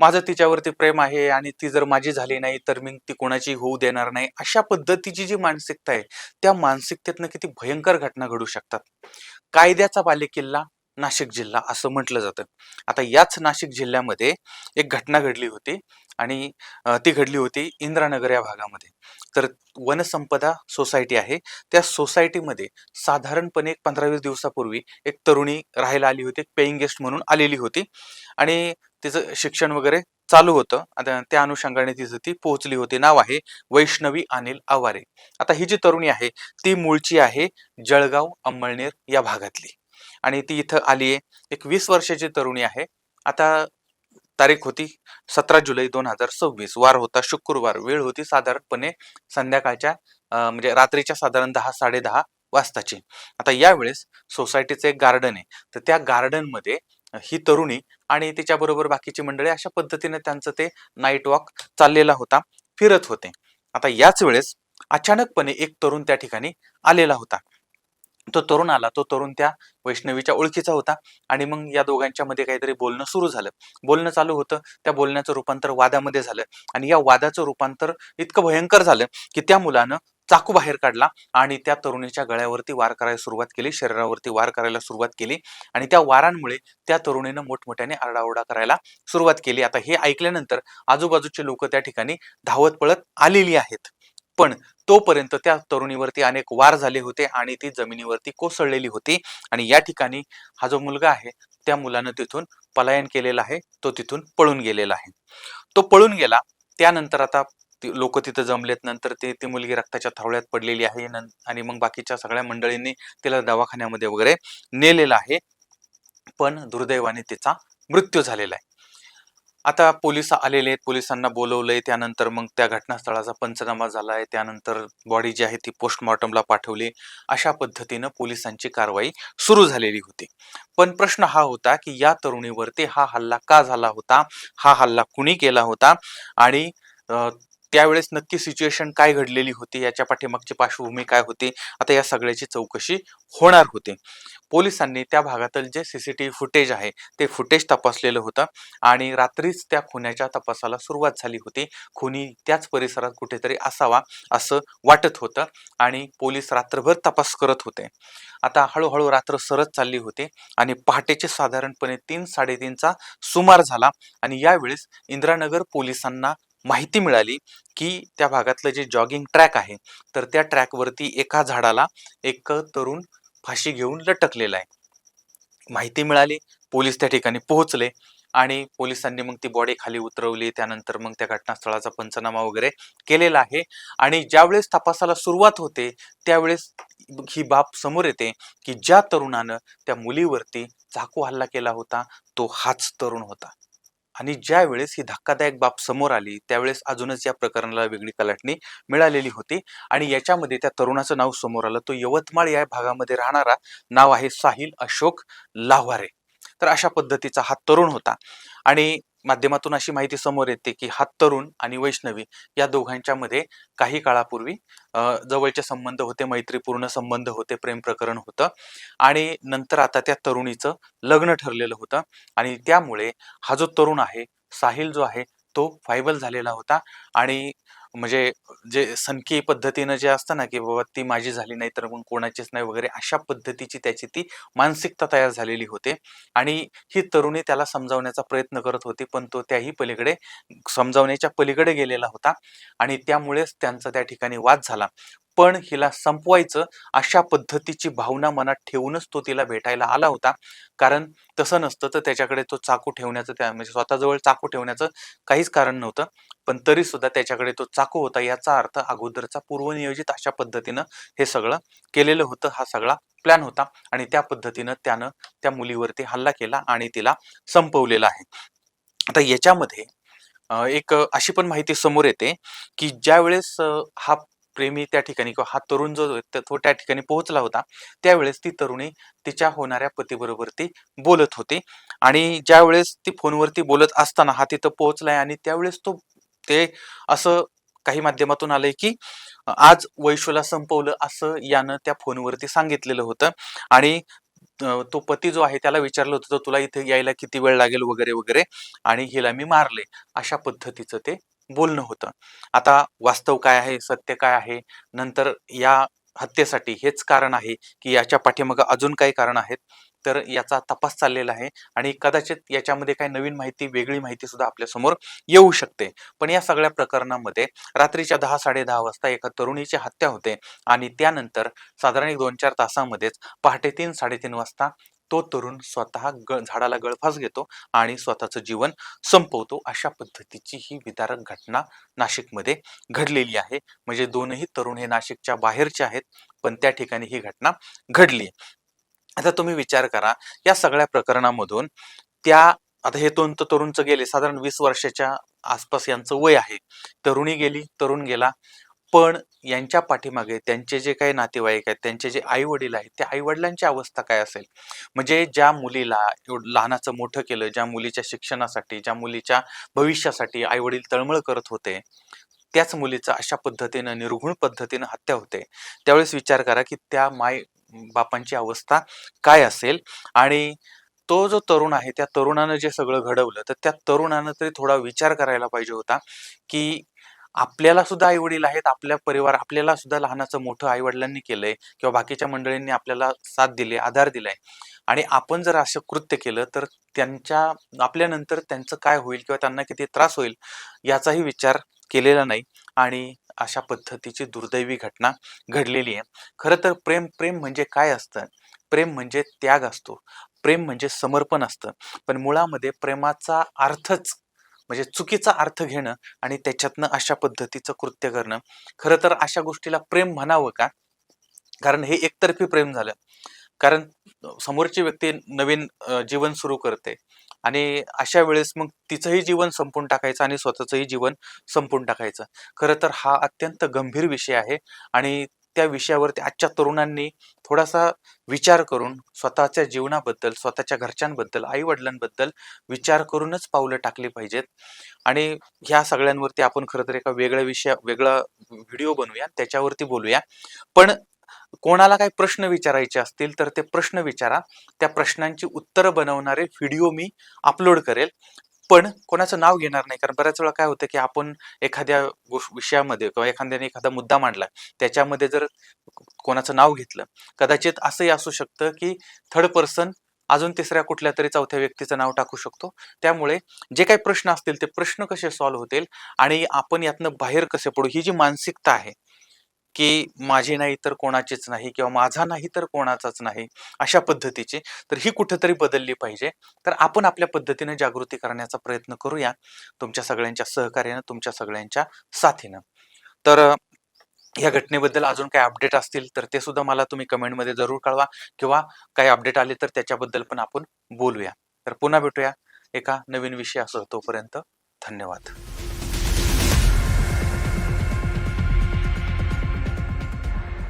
माझं तिच्यावरती प्रेम आहे आणि ती जर माझी झाली नाही तर मी ती कोणाची होऊ देणार नाही. अशा पद्धतीची जी मानसिकता आहे, त्या मानसिकतेतनं किती भयंकर घटना घडू शकतात. कायद्याचा बालेकिल्ला नाशिक जिल्हा असं म्हटलं जातं. आता याच नाशिक जिल्ह्यामध्ये एक घटना घडली होती आणि ती घडली होती इंद्रानगर या भागामध्ये. तर वनसंपदा सोसायटी आहे. त्या सोसायटीमध्ये साधारणपणे 15-20 दिवसापूर्वी एक तरुणी राहायला आली होती. पेइंग गेस्ट म्हणून आलेली होती आणि तिचं शिक्षण वगैरे चालू होतं. आता त्या अनुषंगाने तिचं ती पोहोचली होती. नाव आहे वैष्णवी अनिल आवारे. आता ही जी तरुणी आहे ती मूळची आहे जळगाव अंमळनेर या भागातली आणि ती इथं आली आहे. एक 20 वर्षाची तरुणी आहे. आता तारीख होती 17 जुलै 2026, वार होता शुक्रवार, वेळ होती साधारणपणे संध्याकाळच्या म्हणजे रात्रीच्या साधारण 10-10:30 वाजताची. आता यावेळेस सोसायटीचं एक गार्डन आहे. तर त्या गार्डनमध्ये ही तरुणी आणि तिच्याबरोबर बाकीची मंडळी अशा पद्धतीने त्यांचं ते नाईट वॉक चाललेला होता, फिरत होते. आता याच वेळेस अचानकपणे एक तरुण त्या ठिकाणी आलेला होता. तो तरुण आला, तो तरुण त्या वैष्णवीच्या ओळखीचा होता आणि मग या दोघांच्या मध्ये काहीतरी बोलणं सुरू झालं. बोलणं चालू होतं, त्या बोलण्याचं रूपांतर वादामध्ये झालं आणि या वादाचं रूपांतर इतकं भयंकर झालं की त्या मुलानं चाकू बाहेर काढला आणि त्या तरुणीच्या गळ्यावरती वार करायला सुरुवात केली, शरीरावरती वार करायला सुरुवात केली आणि त्या वारांमुळे त्या तरुणीनं मोठमोठ्याने आरडाओरडा करायला सुरुवात केली. आता हे ऐकल्यानंतर आजूबाजूचे लोक त्या ठिकाणी धावत पळत आलेली आहेत. पण तोपर्यंत त्या तरुणीवरती अनेक वार झाले होते आणि ती जमिनीवरती कोसळलेली होती आणि या ठिकाणी हा जो मुलगा आहे त्या मुलानं तिथून पलायन केलेलं आहे, तो तिथून पळून गेलेला आहे. तो पळून गेला. त्यानंतर आता लोक तिथं जमलेत. नंतर ती मुलगी रक्ताच्या थारोळ्यात पडलेली आहे आणि मग बाकीच्या सगळ्या मंडळींनी तिला दवाखान्यामध्ये वगैरे नेलेलं आहे. पण दुर्दैवाने तिचा मृत्यू झालेला आहे. आता पोलीस आलेले आहेत, पोलिसांना बोलवलंय. त्यानंतर मग त्या घटनास्थळाचा पंचनामा झालाय. त्यानंतर बॉडी जी आहे ती पोस्टमॉर्टमला पाठवली. अशा पद्धतीनं पोलिसांची कारवाई सुरू झालेली होती. पण प्रश्न हा होता की या तरुणीवरती हा हल्ला का झाला होता, हा हल्ला कुणी केला होता आणि त्यावेळेस नक्की सिच्युएशन काय घडलेली होती, याच्या पाठीमागची पार्श्वभूमी काय होती, आता या सगळ्याची चौकशी होणार होती. पोलिसांनी त्या भागातील जे सीसीटीव्ही फुटेज आहे ते फुटेज तपासलेलं होतं आणि रात्रीच त्या खुन्याच्या तपासाला सुरुवात झाली होती. खुनी त्याच परिसरात कुठेतरी असावा असं वाटत होतं आणि पोलीस रात्रभर तपास करत होते. आता हळूहळू रात्र सरत चालली होती आणि पहाटेचे साधारणपणे 3-3:30चा सुमार झाला आणि यावेळेस इंदिरानगर पोलिसांना माहिती मिळाली की त्या भागातलं जे जॉगिंग ट्रॅक आहे तर त्या ट्रॅकवरती एका झाडाला एक तरुण फाशी घेऊन लटकलेला आहे. माहिती मिळाली, पोलीस त्या ठिकाणी पोहोचले आणि पोलिसांनी मग ती बॉडी खाली उतरवली. त्यानंतर मग त्या घटनास्थळाचा पंचनामा वगैरे केलेला आहे आणि ज्यावेळेस तपासाला सुरुवात होते त्यावेळेस ही बाब समोर येते की ज्या तरुणानं त्या मुलीवरती चाकू हल्ला केला होता तो हाच तरुण होता. आणि ज्या वेळेस ही धक्कादायक बाब समोर आली त्यावेळेस अजूनच या प्रकरणाला वेगळी कलाटणी मिळालेली होती आणि याच्यामध्ये त्या तरुणाचं नाव समोर आलं. तो यवतमाळ या भागामध्ये राहणारा, नाव आहे साहिल अशोक लाव्हारे. तर अशा पद्धतीचा हा तरुण होता आणि माध्यमातून अशी माहिती समोर येते की हा तरुण आणि वैष्णवी या दोघांच्या मध्ये काही काळापूर्वी जवळचे संबंध होते, मैत्रीपूर्ण संबंध होते, प्रेम प्रकरण होतं आणि नंतर आता त्या तरुणीचं लग्न ठरलेलं होतं आणि त्यामुळे हा जो तरुण आहे, साहिल जो आहे तो फायबल झालेला होता आणि म्हणजे जे सनकी पद्धतीनं जे असतं ना की बाबा ती माझी झाली नाही तर मग कोणाचीच नाही वगैरे, अशा पद्धतीची त्याची ती मानसिकता तयार झालेली होती आणि ही तरुणी त्याला समजावण्याचा प्रयत्न करत होती पण तो त्याही पलीकडे, समजावण्याच्या पलीकडे गेलेला होता आणि त्यामुळेच त्यांचा त्या ठिकाणी वाद झाला. पण हिला संपवायचं अशा पद्धतीची भावना मनात ठेवूनच तो तिला भेटायला आला होता. कारण तसं नसतं तर त्याच्याकडे तो चाकू ठेवण्याचं, त्या म्हणजे स्वतःजवळ चाकू ठेवण्याचं काहीच कारण नव्हतं. पण तरी सुद्धा त्याच्याकडे तो चाकू होता, याचा अर्थ अगोदरचा पूर्वनियोजित अशा पद्धतीनं हे सगळं केलेलं होतं. हा सगळा प्लॅन होता आणि त्या पद्धतीनं त्यानं त्या मुलीवरती हल्ला केला आणि तिला संपवलेलं आहे. आता याच्यामध्ये एक अशी पण माहिती समोर येते की ज्यावेळेस हा प्रेमी त्या ठिकाणी किंवा हा तरुण जो तो त्या ठिकाणी पोहोचला होता त्यावेळेस ती तरुणी तिच्या होणाऱ्या पतीबरोबर ती बोलत होती आणि ज्यावेळेस ती फोनवरती बोलत असताना हा तिथं पोहोचलाय आणि त्यावेळेस ते असं काही माध्यमातून आलंय की आज वैशूला संपवलं असं यानं त्या फोनवरती सांगितलेलं होतं आणि तो पती जो आहे त्याला विचारलं होतं, "तुला इथे यायला किती वेळ लागेल?" वगैरे, वगैरे आणि हिला मी मारले. अशा पद्धतीचं ते बोलणं होतं. आता वास्तव काय आहे, सत्य काय आहे, नंतर या हत्येसाठी हेच कारण आहे, की याच्या पाठीमागे अजून काही कारण आहेत, तर याचा तपास चाललेला आहे आणि कदाचित याच्यामध्ये काही नवीन माहिती, वेगळी माहिती सुद्धा आपल्यासमोर येऊ शकते. पण या सगळ्या प्रकरणामध्ये रात्रीच्या 10-10:30 वाजता एका तरुणीची हत्या होते आणि त्यानंतर साधारण एक 2-4 तासामध्येच पहाटे 3-3:30 वाजता तो तरुण स्वतः झाडाला गळफास घेतो आणि स्वतःचं जीवन संपवतो. अशा पद्धतीची ही विदारक घटना नाशिकमध्ये घडलेली आहे. म्हणजे दोनही तरुण हे नाशिकच्या बाहेरचे आहेत, पण त्या ठिकाणी ही घटना घडली. आता तुम्ही विचार करा, या सगळ्या प्रकरणामधून त्या आता हे दोन तर तरुणचं गेले, साधारण 20 वर्षाच्या आसपास यांचं वय आहे. तरुणी गेली, तरुण गेला. पण यांच्या पाठीमागे त्यांचे जे काही नातेवाईक आहेत, त्यांचे जे आई-वडील आहेत, त्या आई-वडिलांची अवस्था काय असेल? म्हणजे ज्या मुलीला लहानाचं मोठं केलं, ज्या मुलीच्या शिक्षणासाठी, ज्या मुलीच्या भविष्यासाठी आई-वडील तळमळ करत होते, त्याच मुलीचं अशा पद्धतीनं, निर्घृण पद्धतीनं हत्या होते. त्यावेळेस विचार करा, की त्या बापांची अवस्था काय असेल? आणि तो जो तरुण आहे, त्या तरुणानं जे सगळं घडवलं, तर त्या तरुणानं तरी थोडा विचार करायला पाहिजे होता, की आपल्याला सुद्धा आई-वडील आहेत, आपल्या परिवार आपल्याला सुद्धा लहानाचं मोठं आई-वडिलांनी केलंय किंवा बाकीच्या मंडळींनी आपल्याला साथ दिली, आधार दिलाय आणि आपण जर असं कृत्य केलं, तर आपल्यानंतर त्यांचं काय होईल किंवा त्यांना किती त्रास होईल, याचाही विचार केलेला नाही आणि अशा पद्धतीची दुर्दैवी घटना घडलेली आहे. खरं तर प्रेम प्रेम म्हणजे काय असतं? प्रेम म्हणजे त्याग असतो. प्रेम म्हणजे समर्पण असतं. पण मुळामध्ये प्रेमाचा अर्थच म्हणजे चुकीचा अर्थ घेणं आणि त्याच्यातनं अशा पद्धतीचं कृत्य करणं. खरं तर अशा गोष्टीला प्रेम म्हणावं का? कारण हे एकतर्फी प्रेम झालं. कारण समोरची व्यक्ती नवीन जीवन सुरू करते आणि अशा वेळेस मग तिचंही जीवन संपवून टाकायचं आणि स्वतःचंही जीवन संपवून टाकायचं. खरं तर हा अत्यंत गंभीर विषय आहे आणि त्या विषयावरती आजच्या तरुणांनी थोडासा विचार करून स्वतःच्या जीवनाबद्दल, स्वतःच्या घरच्यांबद्दल, आई-वडिलांबद्दल विचार करूनच पावलं टाकली पाहिजेत. आणि ह्या सगळ्यांवरती आपण खरं तर एका वेगळा व्हिडिओ बनवूया, त्याच्यावरती बोलूया. पण कोणाला काही प्रश्न विचारायचे असतील तर ते प्रश्न विचारा. त्या प्रश्नांची उत्तरं बनवणारे व्हिडिओ मी अपलोड करेल. पण कोणाचं नाव घेणार नाही. कारण बऱ्याच वेळा काय होतं, की आपण एखाद्या विषयामध्ये किंवा एखाद्याने एखादा मुद्दा मांडला, त्याच्यामध्ये जर कोणाचं नाव घेतलं, कदाचित असंही असू शकतं, की थर्ड पर्सन अजून तिसऱ्या कुठल्यातरी चौथ्या व्यक्तीचं नाव टाकू शकतो. त्यामुळे जे काही प्रश्न असतील, ते प्रश्न कसे सॉल्व्ह होतील आणि आपण यातनं बाहेर कसे पडू, ही जी मानसिकता आहे, की माझी नाही तर कोणाचीच नाही किंवा माझा नाही तर कोणाचाच नाही, अशा पद्धतीची, तर ही कुठेतरी बदलली पाहिजे. तर आपण आपल्या पद्धतीने जागृती करण्याचा प्रयत्न करूया, तुमच्या सगळ्यांच्या सहकार्यानं, तुमच्या सगळ्यांच्या साथीनं. तर या घटनेबद्दल अजून काही अपडेट असतील तर ते सुद्धा मला तुम्ही कमेंटमध्ये जरूर कळवा किंवा काही अपडेट आले तर त्याच्याबद्दल पण आपण बोलूया. तर पुन्हा भेटूया एका नवीन विषयासह. तोपर्यंत धन्यवाद.